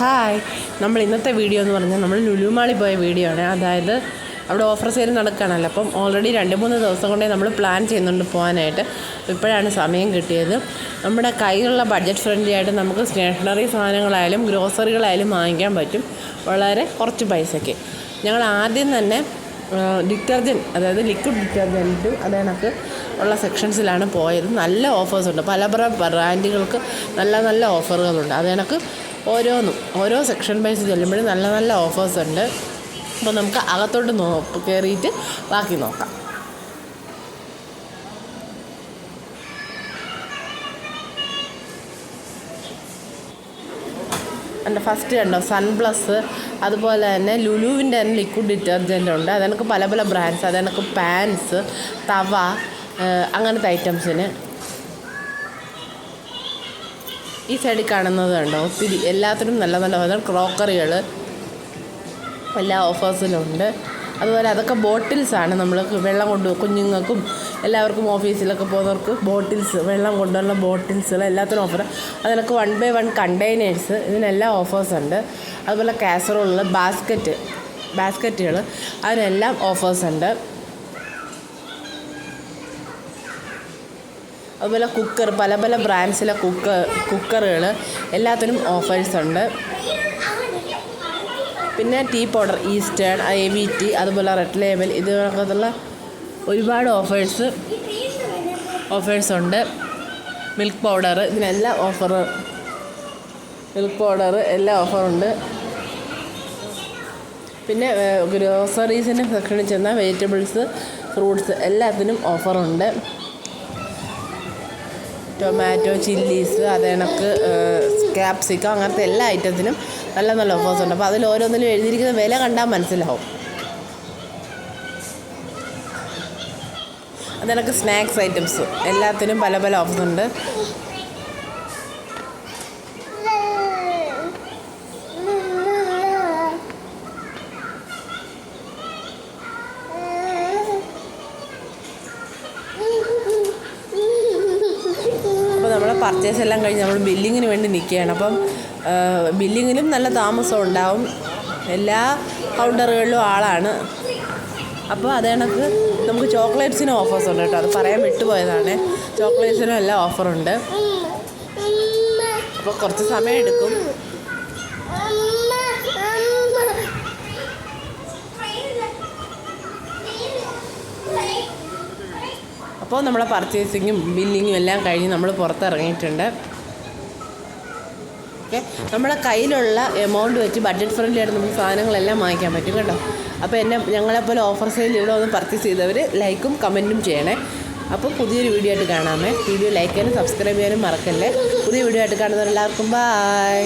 Hi, നമ്മൾ ഇന്നത്തെ video എന്ന് പറഞ്ഞാൽ നമ്മൾ ലുലു മാളിൽ പോയ വീഡിയോ ആണ്. അതായത് അവിടെ ഓഫർ സെയിൽ നടക്കുകയാണല്ലോ. അപ്പം ഓൾറെഡി 2-3 ദിവസം കൊണ്ടേ നമ്മൾ പ്ലാൻ ചെയ്യുന്നുണ്ട് പോകാനായിട്ട്. ഇപ്പോഴാണ് സമയം കിട്ടിയത്. നമ്മുടെ കയ്യിലുള്ള ബഡ്ജറ്റ് ഫ്രണ്ട്ലി ആയിട്ട് നമുക്ക് സ്റ്റേഷനറി സാധനങ്ങളായാലും ഗ്രോസറികളായാലും വാങ്ങിക്കാൻ പറ്റും വളരെ കുറച്ച് പൈസയ്ക്ക്. ഞങ്ങൾ ആദ്യം തന്നെ ഡിറ്റർജൻറ്റ്, അതായത് ലിക്വിഡ് ഡിറ്റർജൻറ്റും അതേ കണക്ക് ഉള്ള സെക്ഷൻസിലാണ് പോയത്. നല്ല ഓഫേഴ്സുണ്ട്, പല ബ്രാൻഡുകൾക്ക് നല്ല നല്ല ഓഫറുകളുണ്ട്. അത് കണക്ക് ഓരോ സെക്ഷൻ വൈസ് ചെല്ലുമ്പോഴും നല്ല നല്ല ഓഫേഴ്സ് ഉണ്ട്. അപ്പോൾ നമുക്ക് അകത്തോട്ട് കയറിയിട്ട് ബാക്കി നോക്കാം. എൻ്റെ ഫസ്റ്റ് കണ്ടോ സൺപ്ലസ്, അതുപോലെ തന്നെ ലുലുവിൻ്റെ തന്നെ ലിക്വിഡ് ഡിറ്റർജൻ്റ് ഉണ്ട്. അതെനിക്ക് പല പല ബ്രാൻഡ്സ്, അതെനിക്ക് പാൻസ്, തവ, അങ്ങനത്തെ ഐറ്റംസിന്. ഈ സൈഡിൽ കാണുന്നത് കണ്ടോ ഒത്തിരി എല്ലാത്തിനും നല്ല നല്ല ക്രോക്കറികൾ എല്ലാ ഓഫേഴ്സിലുണ്ട്. അതുപോലെ അതൊക്കെ ബോട്ടിൽസാണ്. നമ്മൾ വെള്ളം കുഞ്ഞുങ്ങൾക്കും എല്ലാവർക്കും ഓഫീസിലൊക്കെ പോകുന്നവർക്ക് ബോട്ടിൽസ്, വെള്ളം കൊണ്ടുവരുന്ന ബോട്ടിൽസുകൾ എല്ലാത്തിനും ഓഫർ. അതിനൊക്കെ 1/1 കണ്ടെയ്നേഴ്സ്, ഇതിനെല്ലാം ഓഫേഴ്സുണ്ട്. അതുപോലെ കാസറോളിൽ ബാസ്ക്കറ്റുകൾ, അതിനെല്ലാം ഓഫേഴ്സുണ്ട്. അതുപോലെ കുക്കർ, പല പല ബ്രാൻഡ്സിലെ കുക്കറുകൾ എല്ലാത്തിനും ഓഫേഴ്സുണ്ട്. പിന്നെ ടീ പൗഡർ, ഈസ്റ്റേൺ, AVT, അതുപോലെ റെഡ് ലേബൽ, ഇതിനൊക്കെയുള്ള ഒരുപാട് ഓഫേഴ്സുണ്ട്. മിൽക്ക് പൗഡർ, ഇതിനെല്ലാം മിൽക്ക് പൗഡർ എല്ലാം ഓഫറുണ്ട്. പിന്നെ ഗ്രോസറീസിൻ്റെ സെക്ഷനിൽ ചെന്നാൽ വെജിറ്റബിൾസ്, ഫ്രൂട്ട്സ് എല്ലാത്തിനും ഓഫറുണ്ട്. ടൊമാറ്റോ, ചില്ലീസ്, അത് കണക്ക് ക്യാപ്സിക്കം, അങ്ങനത്തെ എല്ലാ ഐറ്റത്തിനും നല്ല നല്ല ഓഫേഴ്സ് ഉണ്ട്. അപ്പോൾ അതിൽ ഓരോന്നിലും എഴുതിയിരിക്കുന്ന വില കണ്ടാൽ മനസ്സിലാവും. അതിനൊക്കെ സ്നാക്സ് ഐറ്റംസ് എല്ലാത്തിനും പല പല ഓഫേഴ്സ് ഉണ്ട്. നമ്മളെ പർച്ചേസ് എല്ലാം കഴിഞ്ഞ് നമ്മൾ ബില്ലിങ്ങിന് വേണ്ടി നിൽക്കുകയാണ്. അപ്പം ബില്ലിങ്ങിലും നല്ല താമസം ഉണ്ടാവും. എല്ലാ കൗണ്ടറുകളിലും ആളാണ്. അപ്പോൾ അത് കണക്ക് നമുക്ക് ചോക്ലേറ്റ്സിനും ഓഫേഴ്സ് ഉണ്ട് കേട്ടോ. അത് പറയാൻ വിട്ടുപോയതാണ്. ചോക്ലേറ്റ്സിനും എല്ലാം ഓഫറുണ്ട്. അപ്പോൾ കുറച്ച് സമയം എടുക്കും. അപ്പോൾ നമ്മളെ പർച്ചേസിങ്ങും ബില്ലിങ്ങും എല്ലാം കഴിഞ്ഞ് നമ്മൾ പുറത്തിറങ്ങിയിട്ടുണ്ട്. ഓക്കെ, നമ്മളെ കയ്യിലുള്ള എമൗണ്ട് വെച്ച് ബഡ്ജറ്റ് ഫ്രണ്ട്ലി ആയിട്ട് നമുക്ക് സാധനങ്ങളെല്ലാം വാങ്ങിക്കാൻ പറ്റും കേട്ടോ. അപ്പോൾ ഞങ്ങളെപ്പോലെ ഓഫർ സെയിൽ ഇവിടെ ഒന്ന് പർച്ചേസ് ചെയ്തവർ ലൈക്കും കമൻറ്റും ചെയ്യണേ. അപ്പോൾ പുതിയൊരു വീഡിയോ ആയിട്ട് കാണാമേ. വീഡിയോ ലൈക്ക് ചെയ്യാനും സബ്സ്ക്രൈബ് ചെയ്യാനും മറക്കല്ലേ. പുതിയ വീഡിയോ ആയിട്ട് കാണുന്നവരെല്ലാവർക്കും ബൈ.